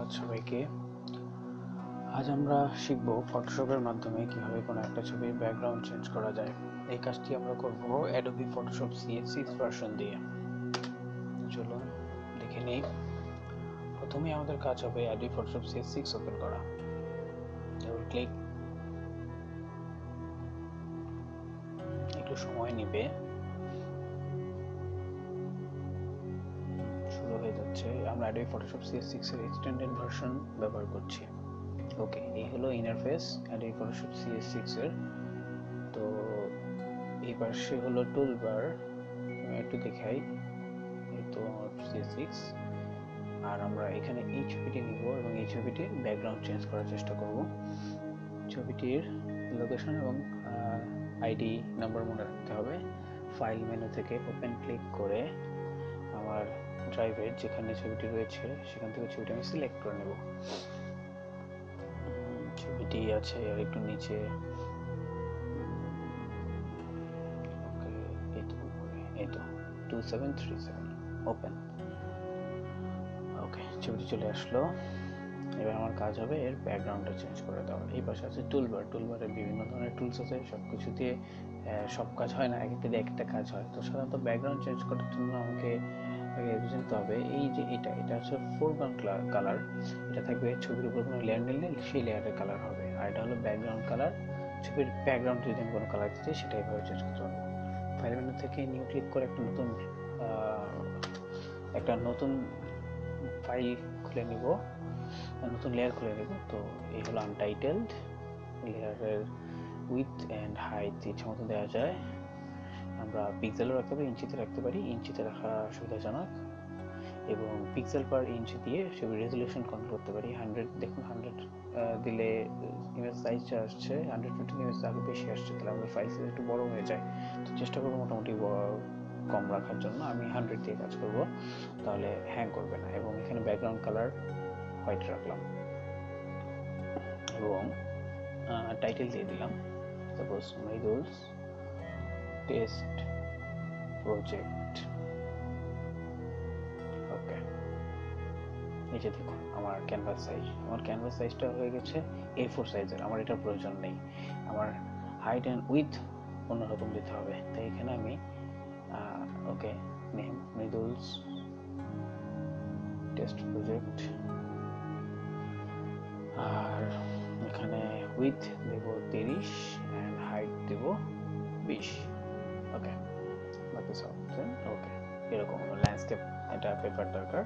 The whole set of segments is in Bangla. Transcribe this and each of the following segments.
ধন্যবাদ সবাইকে। আজ আমরা শিখব ফটোশপের মাধ্যমে কিভাবে কোনো একটা ছবির ব্যাকগ্রাউন্ড চেঞ্জ করা যায়। এই কাজটি আমরা করব অ্যাডোবি ফটোশপ CS6 ভার্সন দিয়ে। চলুন দেখে নেই। প্রথমে আমাদের কাজ হবে অ্যাডোবি ফটোশপ CS6 ওপেন করা। ডাবল ক্লিক, একটু সময় নেবে, শুরু হয়ে যাচ্ছে। আমরা অ্যাডোবি ফটোশপ CS6 এর এক্সটেন্ডেড ভার্সন ব্যবহার করছি। ওকে, এই হলো ইন্টারফেস অ্যাডোবি ফটোশপ CS6 এর। তো এই পাশে হলো টুলবার, একটু দেখাই, এই তো CS6। আর আমরা এখানে এই ছবিটি নিব এবং এই ছবিটির ব্যাকগ্রাউন্ড চেঞ্জ করার চেষ্টা করব। ছবিটির লোকেশন এবং আইডি নাম্বার মনে রাখতে হবে। ফাইল মেনু থেকে ওপেন ক্লিক করে আমার ড্রাইভের যেখানে ছবিটি রয়েছে সেখান থেকে ছবিটি আমি সিলেক্ট করে নেব। ছবিটি আছে আর একটু নিচে, এই তো 2737 ওপেন। ওকে, ছবিটি চলে আসলো। এবার আমার কাজ হবে এর ব্যাকগ্রাউন্ডটা চেঞ্জ করে দেওয়া। এই পাশে আছে টুলবার। টুলবারে বিভিন্ন ধরনের টুলস আছে, সব কিছু দিয়ে সব কাজ হয় না, একটা দিয়ে একটা কাজ হয়। তো সাধারণত ব্যাকগ্রাউন্ড চেঞ্জ করার জন্য আমাকে আগে বুঝে নিতে হবে এই যে এটা হচ্ছে ফোরগ্রাউন্ড কালার। এটা থাকবে ছবির উপর কোনো লেয়ার নিলে সেই লেয়ারের কালার হবে, আর এটা হলো ব্যাকগ্রাউন্ড কালার। ছবির ব্যাকগ্রাউন্ড যদি আমি কোনো কালার দিতে সেটা এইভাবে চেঞ্জ করতে পারবো। ফাইল মেনু থেকে নিউ ক্লিক করে একটা নতুন ফাইল খুলে নিব, নতুন লেয়ার খুলে নেব। তো এই হলো আনটাইটেলড। লেয়ারের উইথ অ্যান্ড হাইট ইচ্ছা মতো দেওয়া যায়। আমরা পিক্সেলও রাখতে পারি, ইঞ্চিতে রাখতে পারি, ইঞ্চিতে রাখা সুবিধাজনক। এবং পিক্সেল পার ইঞ্চ দিয়ে ছবির রেজলিউশন কন্ট্রোল করতে পারি। 100 দেখুন, 100 দিলে ইমেজ সাইজটা আসছে, 150 ইমেজ আরও বেশি আসছে, তাহলে আমাদের ফাইল সাইজ একটু বড় হয়ে যায়। তো চেষ্টা করবো মোটামুটি কম রাখার জন্য। আমি 100 দিয়ে কাজ করব, তাহলে হ্যাং করবে না। এবং এখানে ব্যাকগ্রাউন্ড কালার হোয়াইট রাখলাম এবং টাইটেল দিয়ে দিলাম সাপোজ মৃদুলস টেস্ট প্রজেক্ট। ওকে, এই যে দেখুন আমার ক্যানভাস সাইজটা হয়ে গেছে A4 সাইজের। আমার এটার প্রয়োজন নেই, আমার হাইট অ্যান্ড উইথ অন্যরকম দিতে হবে। তাই এখানে আমি ওকে, নেম মৃদুলস টেস্ট প্রজেক্ট, আর এখানে উইথ দেব 30 অ্যান্ড হাইট দেব 20। ওকে, বাকি সব ওকে। এরকম ল্যান্ডস্কেপ, এটা পেপার দরকার।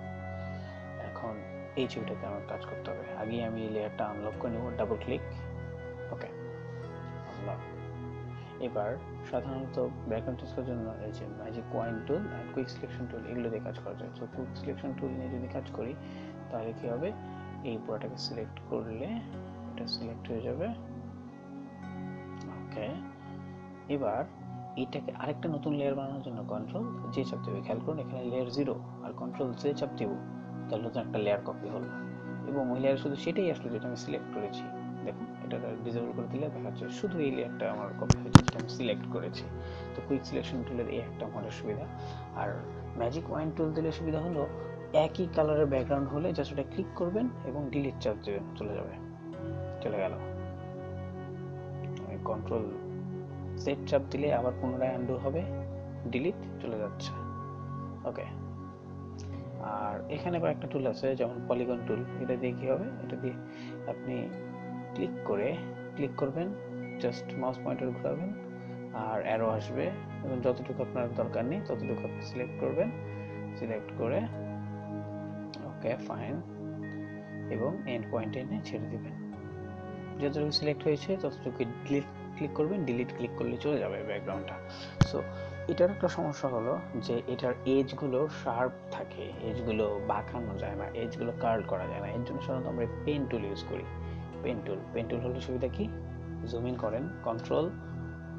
এখন এই ছবিটাতে আমার কাজ করতে হবে। আগে আমি এই লেয়ারটা আনলক করে নেব, ডাবল ক্লিক। ওকে, আনলক। এবার সাধারণত ব্যাকগ্রাউন্ড চেঞ্জ করার জন্য এই যে ম্যাজিক ওয়াইন টুল আর কুইক সিলেকশন টুল, এগুলো দিয়ে কাজ করা যায়। তো কুইক সিলেকশন টুল নিয়ে যদি কাজ করি তাহলে কি হবে, এই পুরোটাকে সিলেক্ট করলে এটা সিলেক্ট হয়ে যাবে। ওকে, এবার এটাকে আরেকটা নতুন লেয়ার বানানোর জন্য কন্ট্রোল জে চাপ দেবে। খেয়াল করুন এখানে লেয়ার 0 আর কন্ট্রোল জে চাপ দেব, তাহলে নতুন একটা লেয়ার কপি হলো এবং ওই লেয়ার শুধু সেটাই আসলো যেটা আমি সিলেক্ট করেছি। দেখুন এটা ডিসেবল করে দিলে দেখা যাচ্ছে শুধু এই লেয়ারটা আমার কপি হয়েছে যেটা আমি সিলেক্ট করেছি। তো কুইক সিলেকশন টুলের এই একটা আমাদের সুবিধা। আর ম্যাজিক ওয়াইন টুল দিলে সুবিধা হলো একই কালারের ব্যাকগ্রাউন্ড হলে জাস্ট ওটা ক্লিক করবেন এবং ডিলিট চাপ দেবেন, চলে যাবে, চলে গেল। কন্ট্রোল সেট চাপ দিলে আবার পুনরায় আনডু হবে, ডিলিট, চলে যাচ্ছে। ওকে, আর এখানে কয়েকটা টুল আছে যেমন পলিগন টুল। এটা দিয়ে কি হবে, এটা দিয়ে আপনি ক্লিক করবেন, জাস্ট মাউস পয়েন্টার ঘোরাবেন আর অ্যারো আসবে এবং যতটুকু আপনার দরকার নেই ততটুকু আপনি সিলেক্ট করবেন, সিলেক্ট করে ওকে ফাইন এবং এন্ড পয়েন্টে এনে ছেড়ে দিবেন। যতটুকু সিলেক্ট হয়েছে ততটুকু ডিলিট ক্লিক করবেন, ডিলিট ক্লিক করলে চলে যাবে ব্যাকগ্রাউন্ডটা। সো এটার একটা সমস্যা হলো যে এটার এজগুলো শার্প থাকে, এজগুলো বাঁকানো যায় না, এজগুলো কার্ল করা যায় না। এর জন্য সাধারণত আমরা পেন টুল ইউজ করি। পেন টুল হলে সুবিধা কি, জুম ইন করেন, কন্ট্রোল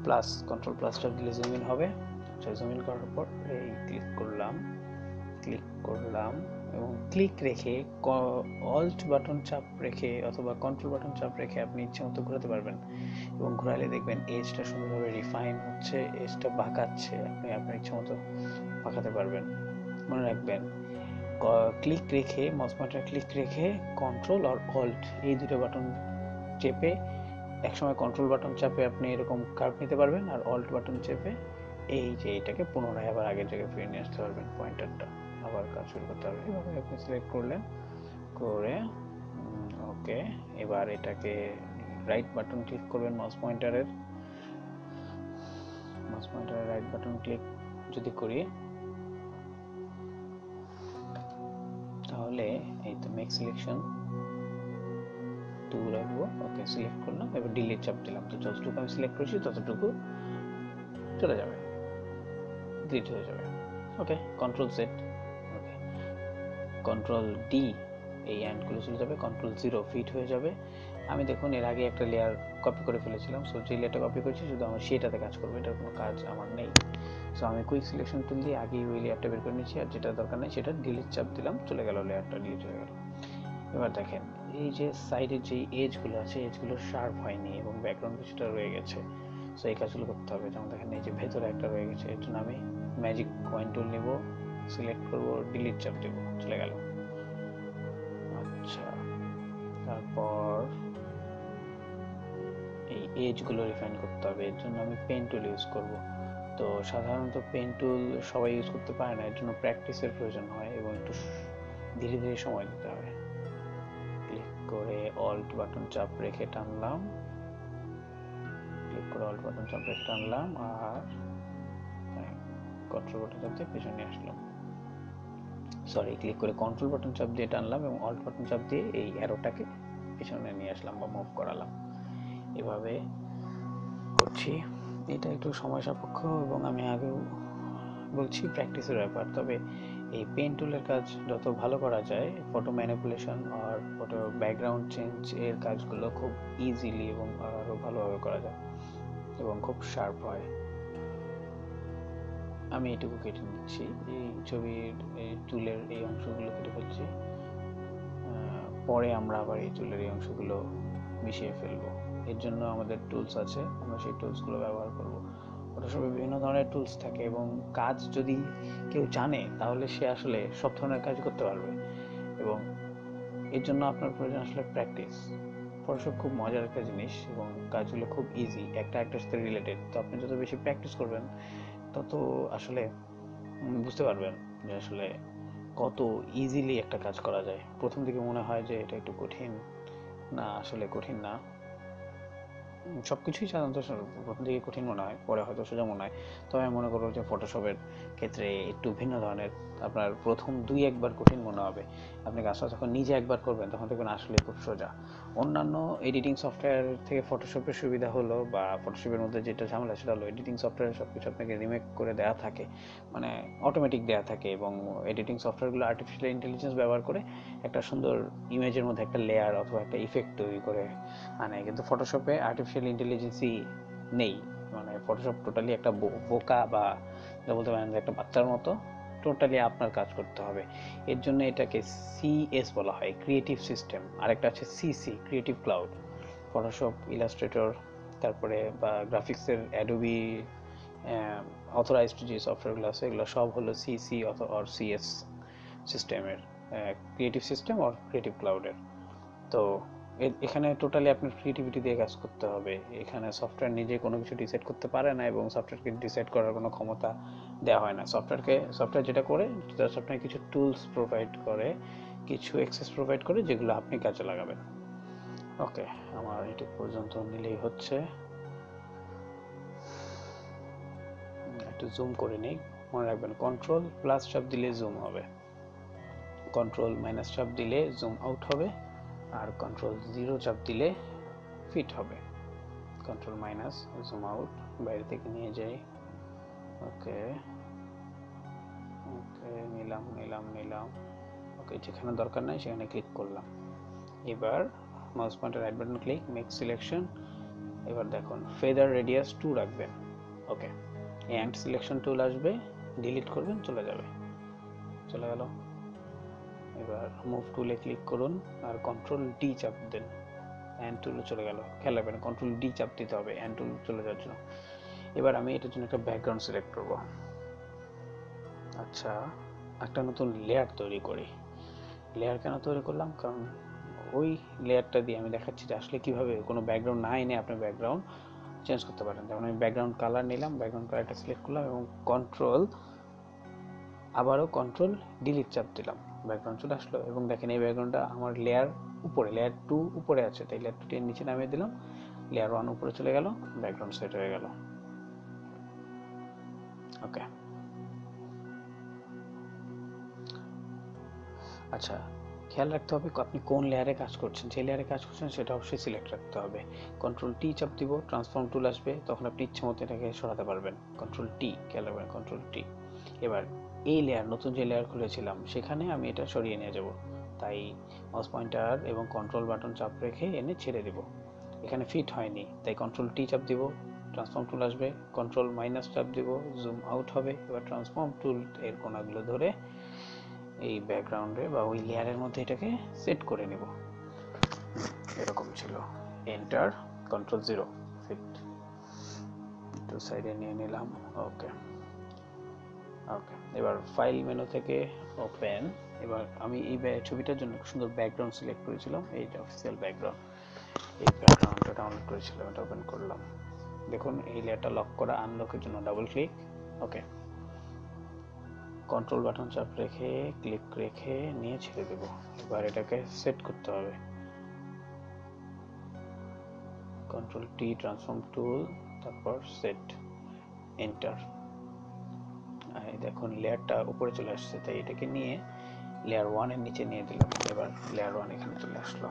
প্লাস দিলে জুম ইন হবে। আচ্ছা, জুম ইন করার পর এই ক্লিক করলাম এবং ক্লিক রেখে অল্ট বাটন চাপ রেখে অথবা কন্ট্রোল বাটন চাপ রেখে আপনি ইচ্ছে মতো ঘোরাতে পারবেন এবং ঘোরালে দেখবেন এজটা সুন্দরভাবে রিফাইন হচ্ছে, এজটা বাঁকাচ্ছে, আপনি আপনার ইচ্ছে মতো বাঁকাতে পারবেন। মনে রাখবেন ক্লিক রেখে মাউস পয়েন্টার ক্লিক রেখে কন্ট্রোল আর অল্ট এই দুটো বাটন চেপে একসময় কন্ট্রোল বাটন চাপে আপনি এরকম কার্ভ নিতে পারবেন, আর অল্ট বাটন চেপে এই যে এটাকে পুনরায় আবার আগের জায়গায় ফিরে নিয়ে আসতে পারবেন। পয়েন্টারটা আবার কাজ শুরু করতে হবে। এভাবে আপনি সিলেক্ট করলেন, করে ওকে। এবার এটাকে রাইট বাটন ক্লিক করবেন মাউস পয়েন্টারের রাইট বাটন ক্লিক যদি করি তাহলে এই তো মেক সিলেকশন টু রাখবো। ওকে, সিলেক্ট করলাম, এবার ডিলিট চাপ দিলাম, তো যতটুকু আমি সিলেক্ট করেছি ততটুকু চলে যাবে, ডিলিট হয়ে যাবে। ওকে, কন্ট্রোল সেট, ওকে, কন্ট্রোল ডি এই অ্যান্ডগুলো চলে যাবে, কন্ট্রোল 0 ফিট হয়ে যাবে। আমি দেখুন এর আগে একটা লেয়ার কপি করে ফেলেছিলাম, সো যে লেয়ারটা কপি করেছি শুধু আমার সেটাতে কাজ করবে, এটার কোনো কাজ আমার নেই। সো আমি কুইক সিলেকশন টুল দিয়ে আগেই ওই লেয়ারটা বের করে নিচ্ছি, আর যেটা দরকার নেই সেটা ডিলিট চাপ দিলাম, চলে গেল, লেয়ারটা ডিলিট হয়ে গেল। এবার দেখেন এই যে সাইডের যে এজগুলো আছে, এজগুলো শার্প হয়নি এবং ব্যাকগ্রাউন্ড কিছুটা রয়ে গেছে। সো এই কাজগুলো করতে হবে। যেমন দেখেন এই যে ভেতরে একটা রয়ে গেছে, এর জন্য আমি ম্যাজিক কয়েন টুল নেব, সিলেক্ট করব, ডিলিট চাপ দেব, চলে গেল। আচ্ছা, তারপর এই এজগুলো রিফাইন করতে হবে, এর জন্য আমি পেন টুল ইউজ করব। তো সাধারণত পেন টুল সবাই ইউজ করতে পারে না, এর জন্য প্র্যাকটিসের প্রয়োজন হয় এবং একটু ধীরে ধীরে সময় দিতে হবে। ক্লিক করে অল্ট বাটন চাপ রেখে টানলাম, ক্লিক করে অল্ট বাটন চাপ রেখে টানলাম, আর কন্ট্রোল বাটন চাপ দিয়ে পেছনে আসলাম, সরি ক্লিক করে কন্ট্রোল বাটন চাপ দিয়ে টানলাম এবং অল্ট বাটন চাপ দিয়ে এই অ্যারোটাকে পেছনে নিয়ে আসলাম বা মুভ করালাম। এভাবে করছি। এটা একটু সময় সাপেক্ষ এবং আমি আগেও বলছি প্র্যাকটিসের ব্যাপার। তবে এই পেন টুলের কাজ যত ভালো করা যায়, ফটো ম্যানিপুলেশন আর ফটো ব্যাকগ্রাউন্ড চেঞ্জ এর কাজগুলো খুব ইজিলি এবং আরও ভালোভাবে করা যায় এবং খুব শার্প হয়। আমি এটুকু কেটে নিচ্ছি, এই ছবির এই চুলের এই অংশগুলো কেটে ফেলছি, পরে আমরা আবার এই চুলের এই অংশগুলো মিশিয়ে ফেলবো। এর জন্য আমাদের টুলস আছে, আমরা সেই টুলসগুলো ব্যবহার করব। ফটোশপে বিভিন্ন ধরনের টুলস থাকে এবং কাজ যদি কেউ জানে তাহলে সে আসলে সব ধরনের কাজ করতে পারবে, এবং এর জন্য আপনার প্রয়োজন আসলে প্র্যাকটিস। ফটোশপ খুব মজার একটা জিনিস এবং কাজগুলো খুব ইজি, একটা একটার সাথে রিলেটেড। তো আপনি যত বেশি প্র্যাকটিস করবেন তত আসলে বুঝতে পারবেন যে আসলে কত ইজিলি একটা কাজ করা যায়। প্রথম দিকে মনে হয় যে এটা একটু কঠিন, না আসলে কঠিন না। সবকিছুই সাধারণত প্রথম দিকে কঠিন মনে হয়, পরে হয়তো সোজা মনে হয়। তবে আমি মনে করবো যে ফটোশপের ক্ষেত্রে একটু ভিন্ন ধরনের। আপনার প্রথম 2-1 বার কঠিন মনে হবে, আপনি কাজটা যখন নিজে একবার করবেন তখন দেখবেন আসলে খুব সোজা। অন্যান্য এডিটিং সফটওয়্যার থেকে ফটোশপের সুবিধা হলো, বা ফটোশপের মধ্যে যেটা ঝামেলা সেটা হলো এডিটিং সফটওয়্যারে সবকিছু আপনাকে রিমেক করে দেওয়া থাকে, মানে অটোমেটিক দেওয়া থাকে, এবং এডিটিং সফটওয়্যারগুলো আর্টিফিশিয়াল ইন্টেলিজেন্স ব্যবহার করে একটা সুন্দর ইমেজের মধ্যে একটা লেয়ার অথবা একটা ইফেক্ট তৈরি করে আনে। কিন্তু ফটোশপে আর্টিফিশিয়াল ইন্টেলিজেন্সই নেই, মানে ফটোশপ টোটালি একটা বোকা, বা বলতে পারেন যে একটা বাচ্চার মতো টোটালি আপনার কাজ করতে হবে। এর জন্য এটাকে সিএস বলা হয়, ক্রিয়েটিভ সিস্টেম, আরেকটা আছে CC, creative cloud. Photoshop, Illustrator, তারপরে বা গ্রাফিক্সের অ্যাডোবি অথরাইজড যে সফটওয়্যারগুলো আছে এগুলো সব হলো সিসি অর সিএস সিস্টেমের, ক্রিয়েটিভ সিস্টেম অর ক্রিয়েটিভ ক্লাউডের। তো এখানে টোটালি আপনার ক্রিয়েটিভিটি দিয়ে কাজ করতে হবে। এখানে সফটওয়্যার নিজে কোনো কিছু ডিসাইড করতে পারে না এবং সফটওয়্যারকে ডিসাইড করার কোনো ক্ষমতা দেওয়া হয় না। সফটওয়্যার যেটা করে, সফটওয়্যার কিছু টুলস প্রোভাইড করে, কিছু অ্যাক্সেস প্রোভাইড করে, যেগুলো আপনি কাজে লাগাবেন। ওকে, আমার এটুকু পর্যন্ত নিলেই হচ্ছে। একটু জুম করে নেই, মনে রাখবেন কন্ট্রোল প্লাস চাপ দিলে জুম হবে, কন্ট্রোল মাইনাস চাপ দিলে জুম আউট হবে, আর কন্ট্রোল 0 চাপ দিলে ফিট হবে। কন্ট্রোল মাইনাস জুম আউট, বাইরে থেকে নিয়ে যাই। ওকে ওকে, নিলাম নিলাম নিলাম। ওকে, যেখানে দরকার নাই সেখানে ক্লিক করলাম। এবার mouse pointer right button click, make selection. এবার দেখুন ফেদার রেডিয়াস 2 রাখবেন। ওকে, অ্যান্ড সিলেকশন টুল আসবে, ডিলিট করবেন, চলে যাবে, চলে গেল। এবার মুভ টুলে ক্লিক করুন আর কন্ট্রোল ডি চাপ দেন, অ্যান্ড টুলে চলে গেল। খেয়াল রাখবেন কন্ট্রোল ডি চাপ দিতে হবে অ্যান্ড টুল চলে যাওয়ার জন্য। এবার আমি এটার জন্য একটা ব্যাকগ্রাউন্ড সিলেক্ট করব। আচ্ছা, একটা নতুন লেয়ার তৈরি করি। লেয়ার কেন তৈরি করলাম, কারণ ওই লেয়ারটা দিয়ে আমি দেখাচ্ছি যে আসলে কিভাবে কোনো ব্যাকগ্রাউন্ড না এনে আপনি ব্যাকগ্রাউন্ড চেঞ্জ করতে পারেন। যেমন আমি ব্যাকগ্রাউন্ড কালার নিলাম, ব্যাকগ্রাউন্ড কালারটা সিলেক্ট করলাম এবং আবারও কন্ট্রোল ডিলিট চাপ দিলাম, ব্যাকগ্রাউন্ড চলে আসলো। এবং দেখেন এই ব্যাকগ্রাউন্ডটা আমার লেয়ার উপরে, লেয়ার 2 উপরে আছে, তাই লেয়ার 2 নিচে নামিয়ে দিলাম, লেয়ার 1 উপরে চলে গেল, ব্যাকগ্রাউন্ড সেট হয়ে গেল। ওকে, আচ্ছা, খেয়াল রাখতে হবে আপনি কোন লেয়ারে কাজ করছেন। যে লেয়ারে কাজ করছেন সেটা অবশ্যই সিলেক্ট রাখতে হবে। কন্ট্রোল টি চাপ দিব, ট্রান্সফর্ম টুল আসবে, তখন আপনি ইচ্ছে মতো এটাকে সরাতে পারবেন। কন্ট্রোল টি, খেয়াল রাখবেন কন্ট্রোল টি। এবার এই লেয়ার, নতুন যে লেয়ার খুলেছিলাম সেখানে আমি এটা সরিয়ে নিয়ে যাব, তাই মাউস পয়েন্টার এবং কন্ট্রোল বাটন চাপ রেখে এনে ছেড়ে দেব। এখানে ফিট হয়নি, তাই কন্ট্রোল টি চাপ দিব, ট্রান্সফর্ম টুল আসবে, কন্ট্রোল মাইনাস চাপ দিব, জুম আউট হবে। এবার ট্রান্সফর্ম টুল এর কোণাগুলো ধরে এই ব্যাকগ্রাউন্ডে বা ওই লেয়ারের মধ্যে এটাকে সেট করে নেব। এরকম ছিল, এন্টার, কন্ট্রোল 0, ফিট একটু সাইডে নিয়ে নিলাম। ওকে ওকে, এবার ফাইল মেনু থেকে ওপেন। এবার আমি এই ছবিটার জন্য সুন্দর ব্যাকগ্রাউন্ড সিলেক্ট করেছিলাম, এইটা অফিসিয়াল ব্যাকগ্রাউন্ড, এই ব্যাকগ্রাউন্ডটা ডাউনলোড করেছিলাম, এটা ওপেন করলাম। দেখুন এই লেয়ারটা লক করা, আনলকের জন্য ডাবল ক্লিক। ওকে, কন্ট্রোল বাটন চাপ রেখে ক্লিক রেখে নিয়ে ছেড়ে দেব। এবার এটাকে সেট করতে হবে, কন্ট্রোল টি, ট্রান্সফর্ম টুল, তারপর সেট, এন্টার। দেখুন লেয়ারটা উপরে চলে আসছে, তাই এটাকে নিয়ে লেয়ার 1 এর নিচে নিয়ে দিলাম। এবার লেয়ার 1 এখানে চলে আসলো।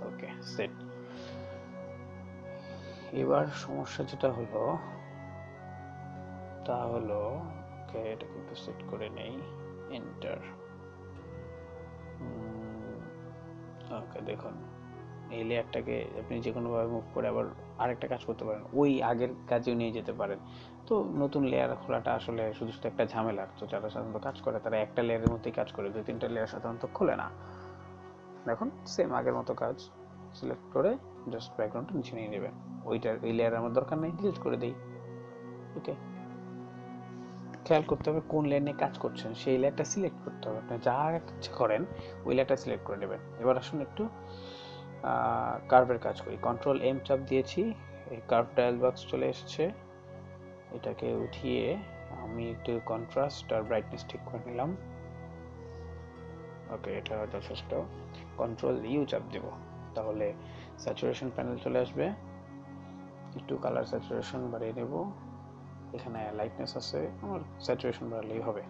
ওকে, সেট। এবার সমস্যা যেটা হলো তা হলো, ওকে এটাকে একটু সেট করে নেই, এন্টার। ওকে, দেখুন এই লেয়ারটাকে আপনি যে কোনোভাবে মুভ করে আবার আরেকটা কাজ করতে পারেন, ওই আগের কাজেও নিয়ে যেতে পারেন। তো নতুন লেয়ার খোলাটা আসলে শুধু শুধু একটা ঝামেলা। তো যারা সাধারণত কাজ করে তারা একটা লেয়ারের মধ্যেই কাজ করে, 2-3টা লেয়ার সাধারণত খোলে না। দেখুন সেম আগের মতো কাজ, সিলেক্ট করে জাস্ট ব্যাকগ্রাউন্ডটা নিচে নিয়ে নেবেন। ওই লেয়ার আমার দরকার নেই, ডিলিট করে দিই। ওকে, খেয়াল করতে হবে কোন লেয়ার নিয়ে কাজ করছেন, সেই লেয়ারটা সিলেক্ট করতে হবে। আপনি যা ইচ্ছা করেন ওই লেয়ারটা সিলেক্ট করে নেবেন। এবার আসুন একটু কার্ভের কাজ করি। কন্ট্রোল এম চাপ দিয়েছি, এই কার্ভ ডায়াল বক্স চলে এসেছে। এটাকে উঠিয়ে আমি একটু কন্ট্রাস্ট আর ব্রাইটনেস ঠিক করে নিলাম। ওকে, এটা যথেষ্ট। কন্ট্রোল ইউ চাপ দেব, তাহলে স্যাচুরেশন প্যানেল চলে আসবে। একটু কালার স্যাচুরেশন বাড়িয়ে নেব। এখানে লাইটনেস আছে, আমার স্যাচুরেশন বাড়ালেই হবে।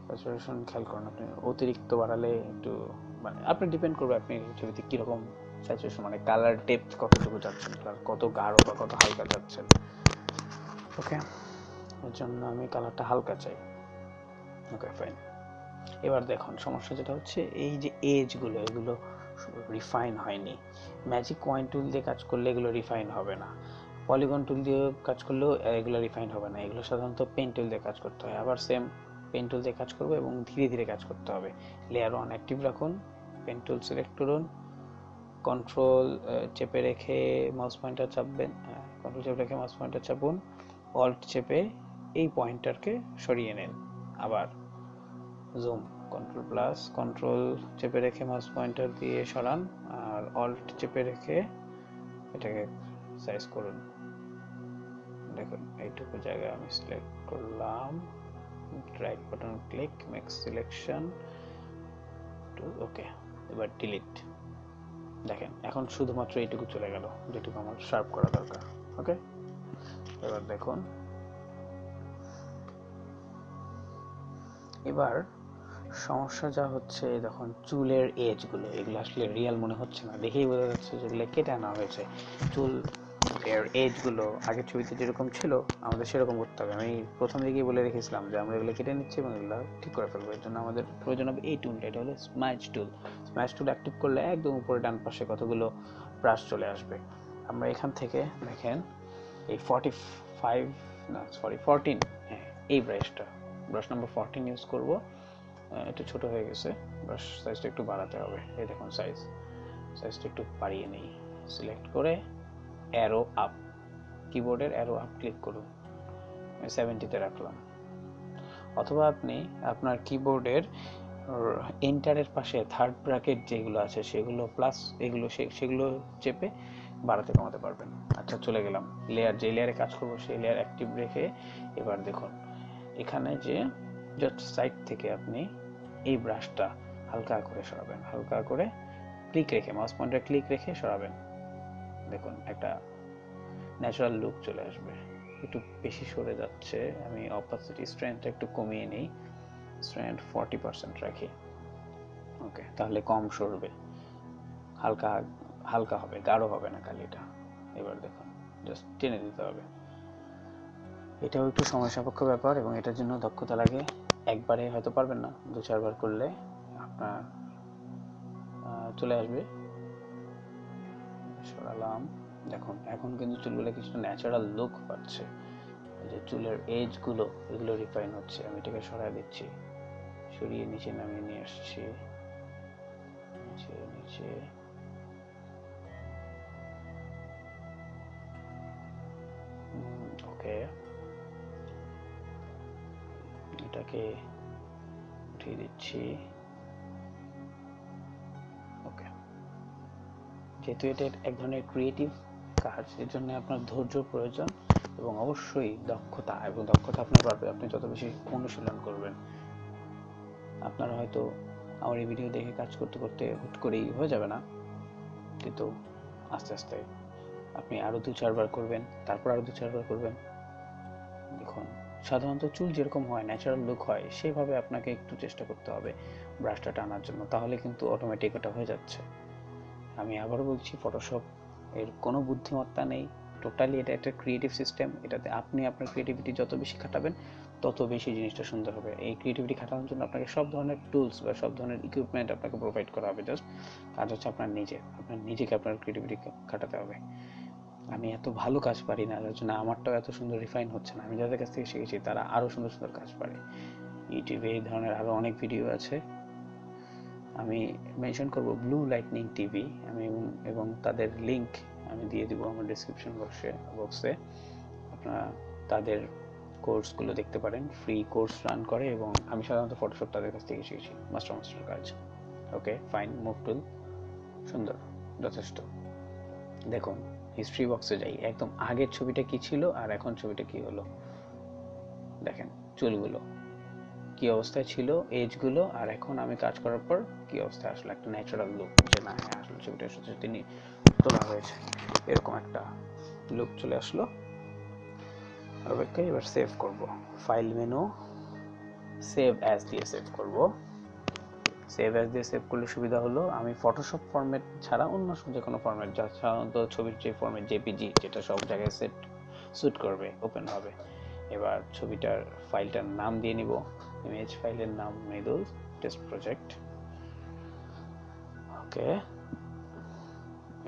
স্যাচুরেশন খেয়াল করুন, আপনি অতিরিক্ত বাড়ালে একটু, মানে আপনি ডিপেন্ড করবে আপনি ছবিতে কীরকম স্যাচুরেশন, মানে কালার ডেপথ কতটুকু চাচ্ছেন, কালার কত গাঢ় বা কত হালকা চাচ্ছেন। ওকে, এর জন্য আমি কালারটা হালকা চাই। ওকে, ফাইন। এবার দেখুন সমস্যা যেটা হচ্ছে, এই যে এজগুলো, এগুলো রিফাইন হয়নি। ম্যাজিক পয়েন্ট টুল দিয়ে কাজ করলে এগুলো রিফাইন হবে না, পলিগন টুল দিয়ে কাজ করলেও এগুলো রিফাইন হবে না। এগুলো সাধারণত পেন টুল দিয়ে কাজ করতে হয়। আবার সেম পেন টুল দিয়ে কাজ করবো এবং ধীরে ধীরে কাজ করতে হবে। লেয়ার 1 অ্যাক্টিভ রাখুন, পেন টুল সিলেক্ট করুন, কন্ট্রোল চেপে রেখে মাউস পয়েন্টার চাপবেন, কন্ট্রোল চেপে রেখে মাউস পয়েন্টার চাপুন, অল্ট চেপে এই পয়েন্টারকে সরিয়ে নেন। আবার জুম, কন্ট্রোল প্লাস, কন্ট্রোল চেপে রেখে মাউস পয়েন্টার দিয়ে সরান, আর অল্ট চেপে রেখে এটাকে সাইজ করুন। দেখুন এইটুকু জায়গা আমি সিলেক্ট করলাম, right button click, make selection to, okay. এবার ডিলিট। দেখেন এখন শুধুমাত্র এইটুকু চলে গেল যেটুকু আমার শার্প করা দরকার। ওকে, এবার দেখুন, এবার সমস্যা যা হচ্ছে, দেখুন চুলের এজগুলো, এগুলো আসলে রিয়েল মনে হচ্ছে না, দেখেই বোঝা যাচ্ছে যেগুলো কেটে আনা হয়েছে। চুল এর এজগুলো আগের ছবিতে যেরকম ছিল আমাদের সেরকম করতে হবে। আমি প্রথম দিকেই বলে রেখেছিলাম যে আমরা এগুলো কেটে নিচ্ছি এবং এগুলো ঠিক করে ফেলবো। এর জন্য আমাদের প্রয়োজন হবে এই টুলটা, এটা হলো স্ম্যাশ টুল। স্ম্যাশ টুল অ্যাক্টিভ করলে একদম উপরে ডান পাশে কতগুলো ব্রাশ চলে আসবে। আমরা এখান থেকে দেখেন এই 45, না সরি 14, হ্যাঁ এই ব্রাশ নাম্বার 14 ইউজ করব। একটু ছোট হয়ে গেছে, ব্রাশ সাইজটা একটু বাড়াতে হবে। এই দেখুন সাইজটা একটু বাড়িয়ে নেই, সিলেক্ট করে অ্যারো আপ, কিবোর্ডের অ্যারো আপ ক্লিক করুন, 70-তে রাখলাম। অথবা আপনি আপনার কিবোর্ডের এন্টারের পাশে থার্ড ব্র্যাকেট যেগুলো আছে সেগুলো প্লাস এগুলো সেগুলো চেপে বাড়াতে কমাতে পারবেন। আচ্ছা, চলে গেলাম লেয়ার, যে লেয়ারে কাজ করবো সেই লেয়ার অ্যাক্টিভ রেখে এবার দেখুন এখানে যে জাস্ট সাইড থেকে আপনি এই ব্রাশটা হালকা করে সরাবেন, হালকা করে ক্লিক রেখে মাউস পয়েন্টার ক্লিক রেখে সরাবেন। দেখুন একটা ন্যাচারাল লুক চলে আসবে। একটু বেশি সরে যাচ্ছে, আমি অপাসিটি স্ট্রেংথটা একটু কমিয়ে নিই, স্ট্রেংথ 40% রাখি। ওকে, তাহলে কম সরবে, হালকা হালকা হবে, গাঢ় হবে না কালিটা। এবার দেখুন জাস্ট টেনে দিতে হবে। এটাও একটু সময় সাপেক্ষ ব্যাপার এবং এটার জন্য দক্ষতা লাগে। একবারে হয়তো পারবেন না, 2-4 বার করলে আপনার চলে আসবে। সরালাম, দেখুন এখন কিন্তু চুলগুলো কিছুটা ন্যাচারাল লুক পাচ্ছে। এই যে চুলের এজ গুলো এগুলো রিফাইন হচ্ছে। আমি এটাকে সরাই দিচ্ছি, সরিয়ে নিচে নামিয়ে নিয়ে আসছি, নিচে নিচে। ওকে, এটাকে উঠিয়ে দিচ্ছি। ওকে, যেহেতু এটা এক ধরনের ক্রিয়েটিভ কাজ, এর জন্য আপনার ধৈর্য প্রয়োজন এবং অবশ্যই দক্ষতা, এবং দক্ষতা আপনার বাড়বে আপনি যত বেশি অনুশীলন করবেন। আপনারা হয়তো আমার এই ভিডিও দেখে কাজ করতে করতে হুট করেই হয়ে যাবে না, কিন্তু আস্তে আস্তে আপনি আরো 2-4 বার করবেন, তারপর আরো 2-4 বার করবেন। দেখুন সাধারণত চুল যেরকম হয়, ন্যাচারাল লুক হয়, সেভাবে আপনাকে একটু চেষ্টা করতে হবে ব্রাশটা টানার জন্য, তাহলে কিন্তু অটোমেটিক এটা হয়ে যাচ্ছে। আমি আবারও বলছি, ফটোশপ এর কোনো বুদ্ধিমত্তা নেই, টোটালি এটা একটা ক্রিয়েটিভ সিস্টেম। এটাতে আপনি আপনার ক্রিয়েটিভিটি যত বেশি খাটাবেন তত বেশি জিনিসটা সুন্দর হবে। এই ক্রিয়েটিভিটি খাটানোর জন্য আপনাকে সব ধরনের টুলস বা সব ধরনের ইকুইপমেন্ট আপনাকে প্রোভাইড করা হবে। জাস্ট কাজ হচ্ছে আপনার নিজেকে আপনার ক্রিয়েটিভিটি খাটাতে হবে। আমি এত ভালো কাজ পারি না, যার জন্য আমারটাও এত সুন্দর রিফাইন হচ্ছে না। আমি যাদের কাছ থেকে শিখেছি তারা আরও সুন্দর সুন্দর কাজ পারে। ইউটিউবে এই ধরনের আরও অনেক ভিডিও আছে, আমি মেনশন করব ব্লু লাইটনিং টিভি, আমি এবং তাদের লিংক আমি দিয়ে দিব আমার ডেসক্রিপশন বক্সে। আপনারা তাদের কোর্সগুলো দেখতে পারেন, ফ্রি কোর্স রান করে, এবং আমি সাধারণত ফটোশপ তাদের কাছ থেকে শিখেছি, মাস্টার কাজ। ওকে ফাইন, মুভ টুল সুন্দর, যথেষ্ট। দেখুন হিস্ট্রি বক্সে যাই, একদম আগের ছবিটা কি ছিল আর এখন ছবিটা কি হলো। দেখেন চুলগুলো কি অবস্থায় ছিল, এজগুলো, আর এখন আমি কাজ করার পর কি অবস্থায় আসলে একটা ন্যাচারাল লুক, যে না হ্যাঁ আসলে ছবিটার সাথে তিনি তোলা হয়েছে, এরকম একটা লুক চলে আসলো। অপেক্ষায় এবার সেভ করব, ফাইল মেনু, সেভ অ্যাজ দিয়ে সেভ করব। সেভ অ্যাজ দিয়ে সেভ করলে সুবিধা হলো আমি ফটোশপ ফরম্যাট ছাড়া অন্য যে কোনো ফরম্যাট, যা সাধারণত ছবির যে ফরম্যাট জেপিজি, যেটা সব জায়গায় স্যুট করবে, ওপেন হবে। এবার ছবিটার ফাইলটার নাম দিয়ে নিব, ইমেজ ফাইলের নাম মৃদুল টেস্ট প্রজেক্ট। ওকে,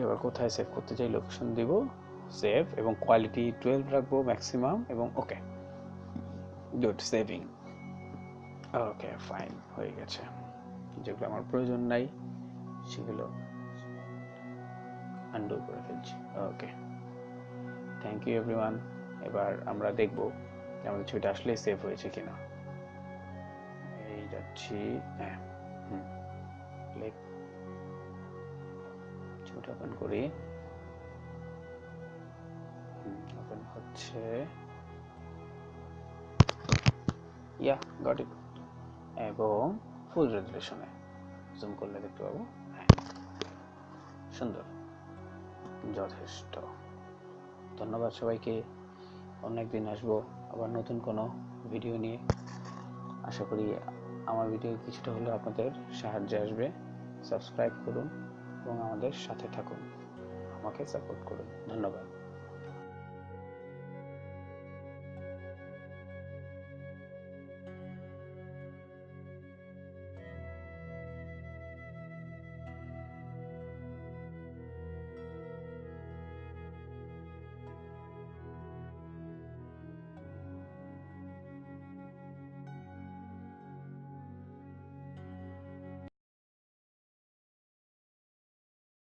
এবার কোথায় সেভ করতে চাই লোকেশন দিব, সেভ, এবং কোয়ালিটি 12 রাখবো ম্যাক্সিমাম, এবং okay good, saving. Okay fine, হয়ে গেছে। যেগুলো আমার প্রয়োজন নাই সেগুলো আনডু করে ফেলছি। ওকে, থ্যাংক ইউ এভরিওয়ান। এবার আমরা দেখব আমাদের ছবিটা আসলে সেভ হয়েছে কিনা। এই যাচ্ছি, হ্যাঁ, ছবিটা ওপেন করি, ওপেন হচ্ছে, ইয়া গট ইট, এবং ফুল রেজুলেশনে জুম করলে দেখতে পাবো। হ্যাঁ, সুন্দর, যথেষ্ট। ধন্যবাদ সবাইকে, অন্য একদিন আসবো আবার নতুন কোনো ভিডিও নিয়ে। আশা করি আমার ভিডিও কিছুটা হলেও আপনাদের সাহায্যে আসবে। সাবস্ক্রাইব করুন এবং আমাদের সাথে থাকুন, আমাকে সাপোর্ট করুন। ধন্যবাদ।